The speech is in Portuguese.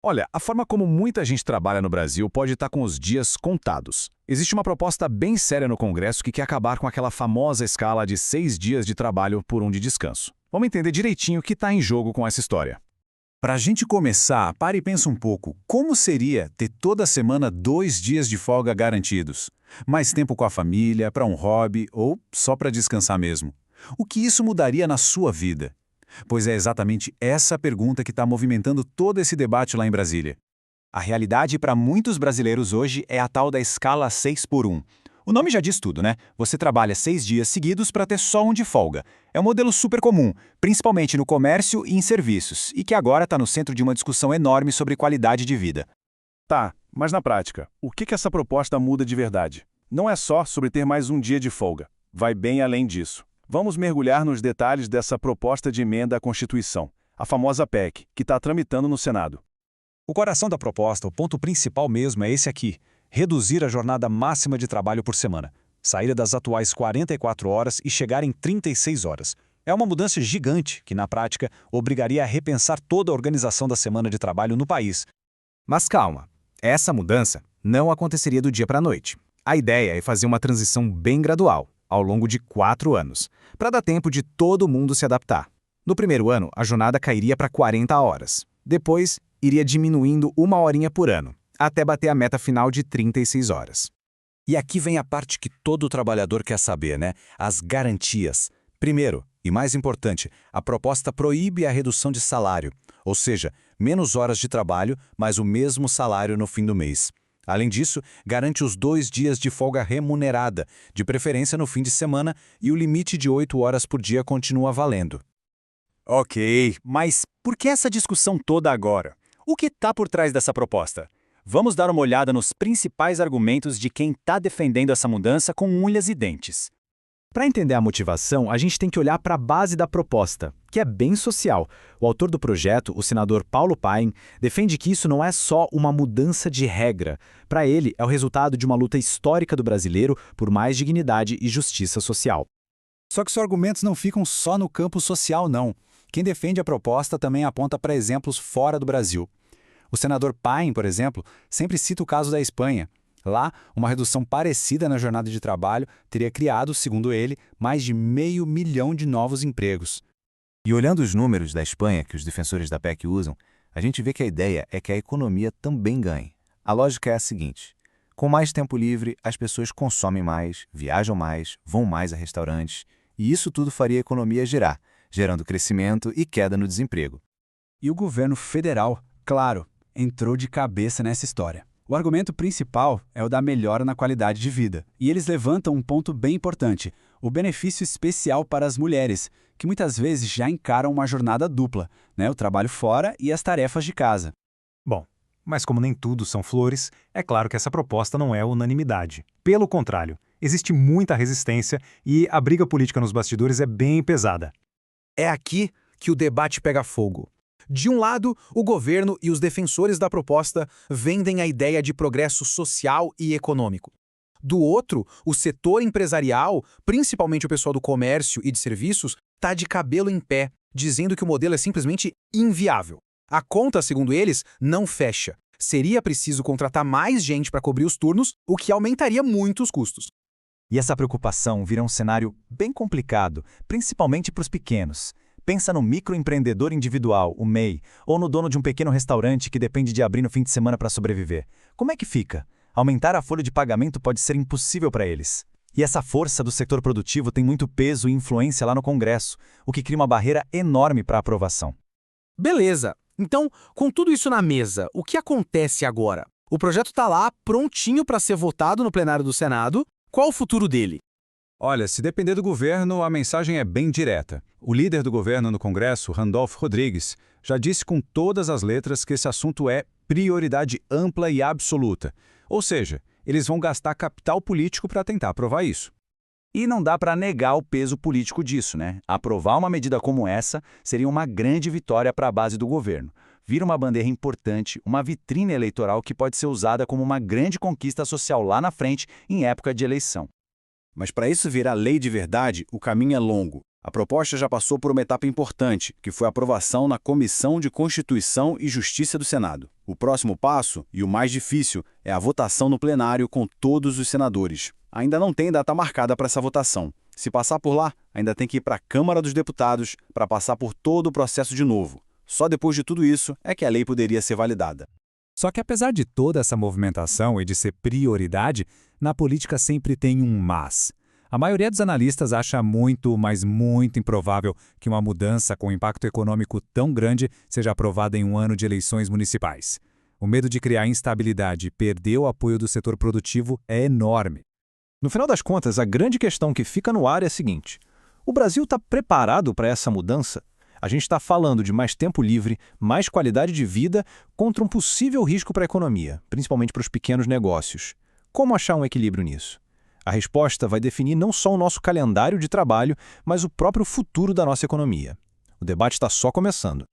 Olha, a forma como muita gente trabalha no Brasil pode estar com os dias contados. Existe uma proposta bem séria no Congresso que quer acabar com aquela famosa escala de 6 dias de trabalho por um de descanso. Vamos entender direitinho o que está em jogo com essa história. Para a gente começar, pare e pensa um pouco. Como seria ter toda semana 2 dias de folga garantidos? Mais tempo com a família, para um hobby ou só para descansar mesmo? O que isso mudaria na sua vida? Pois é exatamente essa pergunta que está movimentando todo esse debate lá em Brasília. A realidade para muitos brasileiros hoje é a tal da escala 6 por 1. O nome já diz tudo, né? Você trabalha 6 dias seguidos para ter só um de folga. É um modelo super comum, principalmente no comércio e em serviços, e que agora está no centro de uma discussão enorme sobre qualidade de vida. Tá, mas na prática, o que essa proposta muda de verdade? Não é só sobre ter mais um dia de folga. Vai bem além disso. Vamos mergulhar nos detalhes dessa proposta de emenda à Constituição, a famosa PEC, que está tramitando no Senado. O coração da proposta, o ponto principal mesmo é esse aqui: reduzir a jornada máxima de trabalho por semana, sair das atuais 44 horas e chegar em 36 horas. É uma mudança gigante que, na prática, obrigaria a repensar toda a organização da semana de trabalho no país. Mas calma, essa mudança não aconteceria do dia para a noite. A ideia é fazer uma transição bem gradual, ao longo de 4 anos, para dar tempo de todo mundo se adaptar. No primeiro ano, a jornada cairia para 40 horas. Depois, iria diminuindo 1 horinha por ano, até bater a meta final de 36 horas. E aqui vem a parte que todo trabalhador quer saber, né? As garantias. Primeiro, e mais importante, a proposta proíbe a redução de salário, ou seja, menos horas de trabalho, mas o mesmo salário no fim do mês. Além disso, garante os 2 dias de folga remunerada, de preferência no fim de semana, e o limite de 8 horas por dia continua valendo. Ok, mas por que essa discussão toda agora? O que está por trás dessa proposta? Vamos dar uma olhada nos principais argumentos de quem está defendendo essa mudança com unhas e dentes. Para entender a motivação, a gente tem que olhar para a base da proposta, que é bem social. O autor do projeto, o senador Paulo Paim, defende que isso não é só uma mudança de regra. Para ele, é o resultado de uma luta histórica do brasileiro por mais dignidade e justiça social. Só que os argumentos não ficam só no campo social, não. Quem defende a proposta também aponta para exemplos fora do Brasil. O senador Paim, por exemplo, sempre cita o caso da Espanha. Lá, uma redução parecida na jornada de trabalho teria criado, segundo ele, mais de 500 mil de novos empregos. E olhando os números da Espanha que os defensores da PEC usam, a gente vê que a ideia é que a economia também ganhe. A lógica é a seguinte: com mais tempo livre, as pessoas consomem mais, viajam mais, vão mais a restaurantes, e isso tudo faria a economia girar, gerando crescimento e queda no desemprego. E o governo federal, claro, entrou de cabeça nessa história. O argumento principal é o da melhora na qualidade de vida. E eles levantam um ponto bem importante: o benefício especial para as mulheres, que muitas vezes já encaram uma jornada dupla, né? O trabalho fora e as tarefas de casa. Bom, mas como nem tudo são flores, é claro que essa proposta não é unanimidade. Pelo contrário, existe muita resistência e a briga política nos bastidores é bem pesada. É aqui que o debate pega fogo. De um lado, o governo e os defensores da proposta vendem a ideia de progresso social e econômico. Do outro, o setor empresarial, principalmente o pessoal do comércio e de serviços, está de cabelo em pé, dizendo que o modelo é simplesmente inviável. A conta, segundo eles, não fecha. Seria preciso contratar mais gente para cobrir os turnos, o que aumentaria muito os custos. E essa preocupação vira um cenário bem complicado, principalmente para os pequenos. Pensa no microempreendedor individual, o MEI, ou no dono de um pequeno restaurante que depende de abrir no fim de semana para sobreviver. Como é que fica? Aumentar a folha de pagamento pode ser impossível para eles. E essa força do setor produtivo tem muito peso e influência lá no Congresso, o que cria uma barreira enorme para a aprovação. Beleza. Então, com tudo isso na mesa, o que acontece agora? O projeto está lá, prontinho para ser votado no plenário do Senado. Qual o futuro dele? Olha, se depender do governo, a mensagem é bem direta. O líder do governo no Congresso, Randolph Rodrigues, já disse com todas as letras que esse assunto é prioridade ampla e absoluta. Ou seja, eles vão gastar capital político para tentar aprovar isso. E não dá para negar o peso político disso, né? Aprovar uma medida como essa seria uma grande vitória para a base do governo. Vira uma bandeira importante, uma vitrine eleitoral que pode ser usada como uma grande conquista social lá na frente, em época de eleição. Mas para isso virar lei de verdade, o caminho é longo. A proposta já passou por uma etapa importante, que foi a aprovação na Comissão de Constituição e Justiça do Senado. O próximo passo, e o mais difícil, é a votação no plenário com todos os senadores. Ainda não tem data marcada para essa votação. Se passar por lá, ainda tem que ir para a Câmara dos Deputados para passar por todo o processo de novo. Só depois de tudo isso é que a lei poderia ser validada. Só que apesar de toda essa movimentação e de ser prioridade, na política sempre tem um mas. A maioria dos analistas acha muito, mas muito improvável que uma mudança com impacto econômico tão grande seja aprovada em um ano de eleições municipais. O medo de criar instabilidade e perder o apoio do setor produtivo é enorme. No final das contas, a grande questão que fica no ar é a seguinte: o Brasil está preparado para essa mudança? A gente está falando de mais tempo livre, mais qualidade de vida contra um possível risco para a economia, principalmente para os pequenos negócios. Como achar um equilíbrio nisso? A resposta vai definir não só o nosso calendário de trabalho, mas o próprio futuro da nossa economia. O debate está só começando.